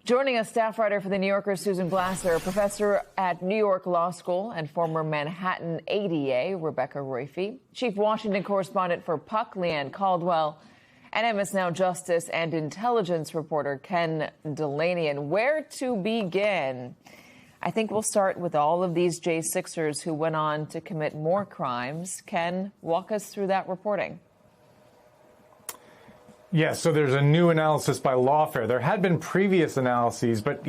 Joining us, staff writer for The New Yorker, Susan Glasser, professor at New York Law School and former Manhattan ADA, Rebecca Roiphe, chief Washington correspondent for Puck, Leanne Caldwell, and MS Now Justice and intelligence reporter Ken Delaney. And where to begin? I think we'll start with all of these J6ers who went on to commit more crimes. Ken, walk us through that reporting. Yes, so there's a new analysis by Lawfare. There had been previous analyses, but,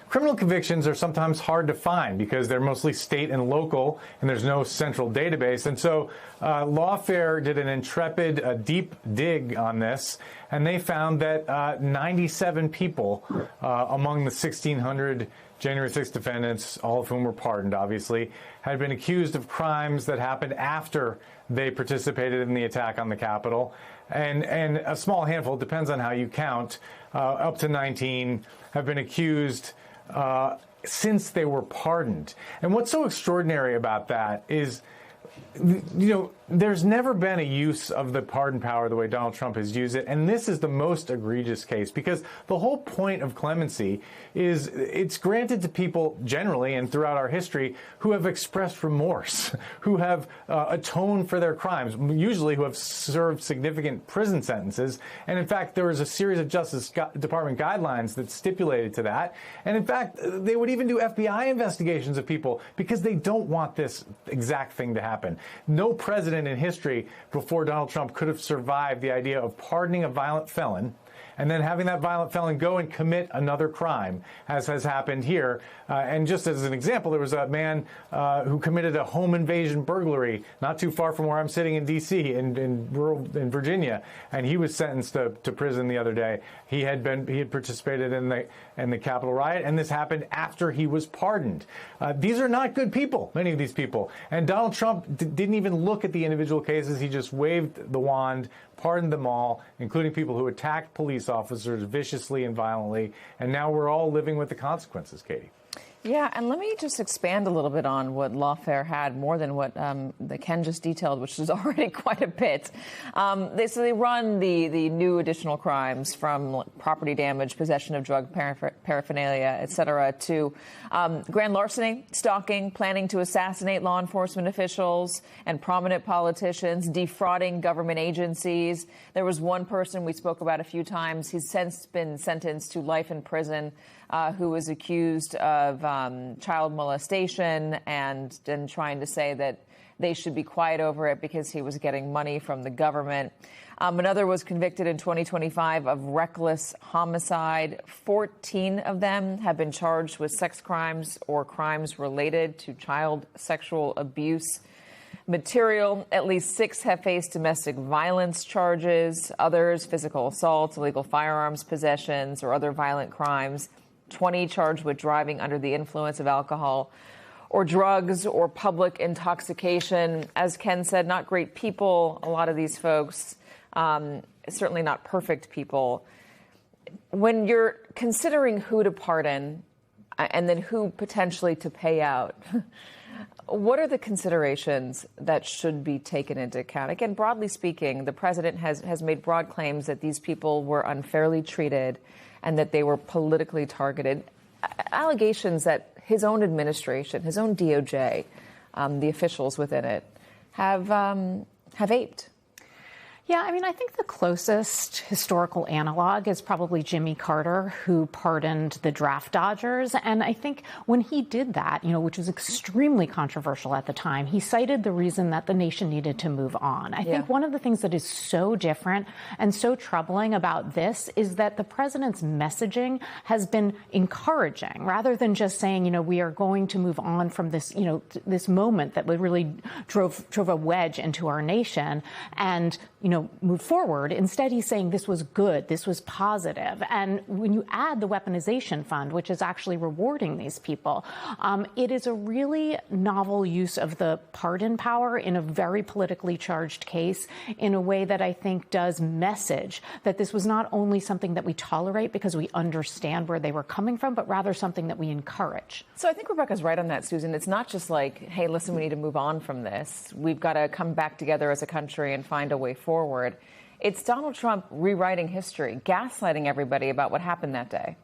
criminal convictions are sometimes hard to find because they're mostly state and local, and there's no central database. And so Lawfare did an intrepid, deep dig on this, and they found that 97 people among the 1,600 January 6th defendants, all of whom were pardoned, obviously, had been accused of crimes that happened after they participated in the attack on the Capitol. And a small handful, depends on how you count, up to 19 have been accused since they were pardoned. And what's so extraordinary about that is, there's never been a use of the pardon power the way Donald Trump has used it. And this is the most egregious case because the whole point of clemency is it's granted to people generally and throughout our history who have expressed remorse, who have atoned for their crimes, usually who have served significant prison sentences. And in fact, there was a series of Justice Department guidelines that stipulated to that. And in fact, they would even do FBI investigations of people because they don't want this exact thing to happen. No president in history before Donald Trump could have survived the idea of pardoning a violent felon and then having that violent felon go and commit another crime, as has happened here. And just as an example, there was a man who committed a home invasion burglary not too far from where I'm sitting in D.C. in Virginia, and he was sentenced to prison the other day. He had participated in the Capitol riot, and this happened after he was pardoned. These are not good people, many of these people. And Donald Trump didn't even look at the individual cases. He just waved the wand, pardoned them all, including people who attacked police officers viciously and violently. And now we're all living with the consequences, Katie. Yeah, and let me just expand a little bit on what Lawfare had, more than what the Ken just detailed, which is already quite a bit. They run the new additional crimes from property damage, possession of drug paraphernalia, et cetera, to grand larceny, stalking, planning to assassinate law enforcement officials and prominent politicians, defrauding government agencies. There was one person we spoke about a few times. He's since been sentenced to life in prison, who was accused of child molestation and then trying to say that they should be quiet over it because he was getting money from the government. Another was convicted in 2025 of reckless homicide. 14 of them have been charged with sex crimes or crimes related to child sexual abuse material. At least 6 have faced domestic violence charges. Others, physical assault, illegal firearms possessions, or other violent crimes. 20 charged with driving under the influence of alcohol or drugs or public intoxication. As Ken said, not great people, a lot of these folks, certainly not perfect people. When you're considering who to pardon and then who potentially to pay out, what are the considerations that should be taken into account? Again, broadly speaking, the president has made broad claims that these people were unfairly treated and that they were politically targeted. Allegations that his own administration, his own DOJ, the officials within it, have aped. Yeah, I mean, I think the closest historical analog is probably Jimmy Carter, who pardoned the draft dodgers. And I think when he did that, which was extremely controversial at the time, he cited the reason that the nation needed to move on. I think one of the things that is so different and so troubling about this is that the president's messaging has been encouraging rather than just saying, we are going to move on from this, this moment that really drove a wedge into our nation and, move forward. Instead, he's saying this was good, this was positive. And when you add the weaponization fund, which is actually rewarding these people, it is a really novel use of the pardon power in a very politically charged case in a way that I think does message that this was not only something that we tolerate because we understand where they were coming from, but rather something that we encourage. So I think Rebecca's right on that, Susan. It's not just like, hey, listen, we need to move on from this. We've got to come back together as a country and find a way forward. It's Donald Trump rewriting history, gaslighting everybody about what happened that day.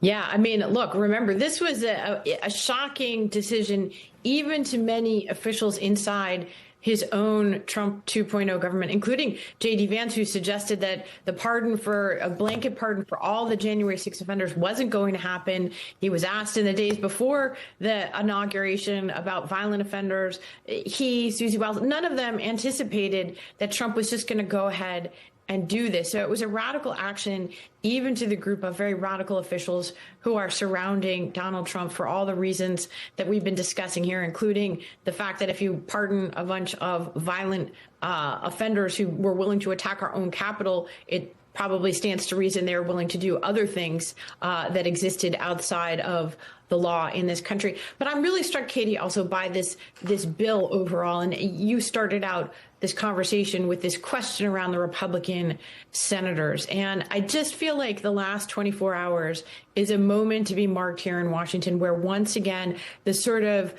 Yeah, I mean, look, remember, this was a shocking decision, even to many officials inside his own Trump 2.0 government, including J.D. Vance, who suggested that the pardon for a blanket pardon for all the January 6 offenders wasn't going to happen. He was asked in the days before the inauguration about violent offenders. Susie Wiles, none of them anticipated that Trump was just going to go ahead and do this. So it was a radical action, even to the group of very radical officials who are surrounding Donald Trump for all the reasons that we've been discussing here, including the fact that if you pardon a bunch of violent offenders who were willing to attack our own Capitol, it probably stands to reason they're willing to do other things that existed outside of the law in this country. But I'm really struck, Katie, also by this bill overall. And you started out this conversation with this question around the Republican senators. And I just feel like the last 24 hours is a moment to be marked here in Washington, where once again, the sort of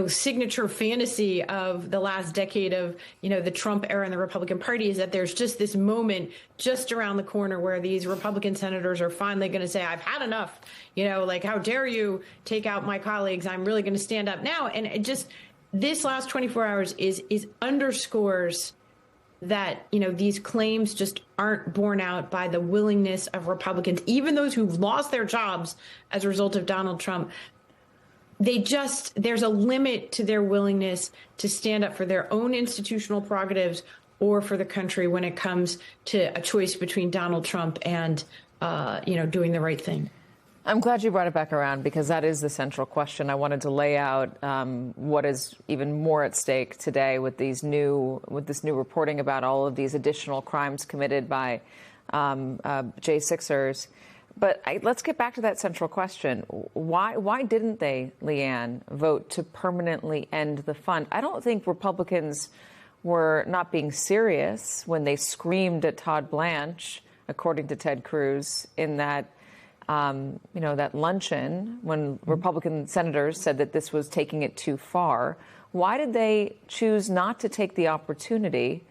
signature fantasy of the last decade of, the Trump era and the Republican Party is that there's just this moment just around the corner where these Republican senators are finally going to say, I've had enough, like, how dare you take out my colleagues? I'm really going to stand up now. And it just, this last 24 hours is underscores that, these claims just aren't borne out by the willingness of Republicans, even those who've lost their jobs as a result of Donald Trump. There's a limit to their willingness to stand up for their own institutional prerogatives or for the country when it comes to a choice between Donald Trump and, doing the right thing. I'm glad you brought it back around, because that is the central question. I wanted to lay out what is even more at stake today with this new reporting about all of these additional crimes committed by J6ers. But let's get back to that central question. Why didn't they, Leanne, vote to permanently end the fund? I don't think Republicans were not being serious when they screamed at Todd Blanche, according to Ted Cruz, in that that luncheon when Republican senators said that this was taking it too far. Why did they choose not to take the opportunity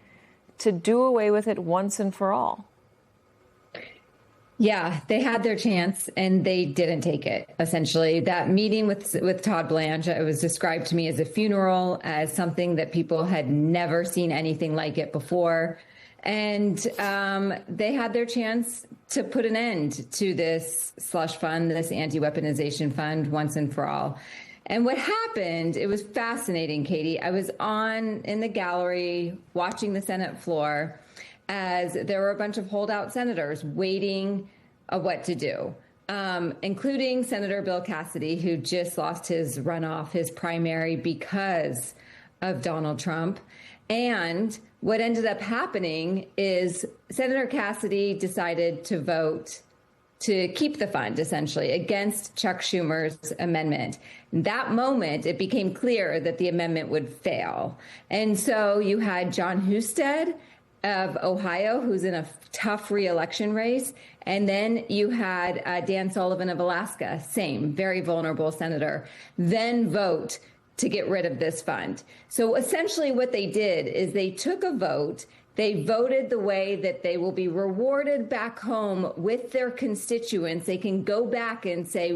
to do away with it once and for all? Yeah, they had their chance and they didn't take it. Essentially, that meeting with Todd Blanche, it was described to me as a funeral, as something that people had never seen anything like it before. And they had their chance to put an end to this slush fund, this anti-weaponization fund, once and for all. And what happened, it was fascinating, Katie. I was in the gallery watching the Senate floor as there were a bunch of holdout senators waiting what to do, including Senator Bill Cassidy, who just lost his runoff, his primary, because of Donald Trump. And what ended up happening is Senator Cassidy decided to vote to keep the fund, essentially, against Chuck Schumer's amendment. In that moment, it became clear that the amendment would fail. And so you had John Husted of Ohio, who's in a tough re-election race. And then you had Dan Sullivan of Alaska, same, very vulnerable senator, then vote to get rid of this fund. So essentially what they did is they took a vote. They voted the way that they will be rewarded back home with their constituents. They can go back and say,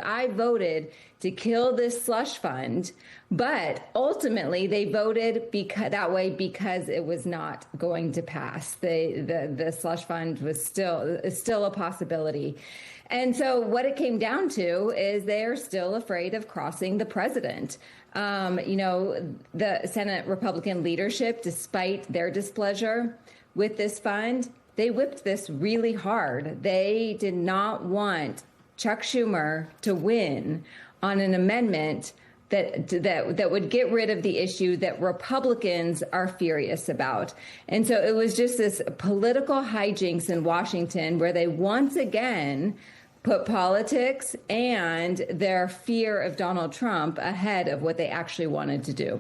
I voted to kill this slush fund. But ultimately, they voted that way because it was not going to pass. The slush fund was still a possibility. And so what it came down to is they are still afraid of crossing the president. The Senate Republican leadership, despite their displeasure with this fund, they whipped this really hard. They did not want Chuck Schumer to win on an amendment that would get rid of the issue that Republicans are furious about. And so it was just this political hijinks in Washington where they once again put politics and their fear of Donald Trump ahead of what they actually wanted to do.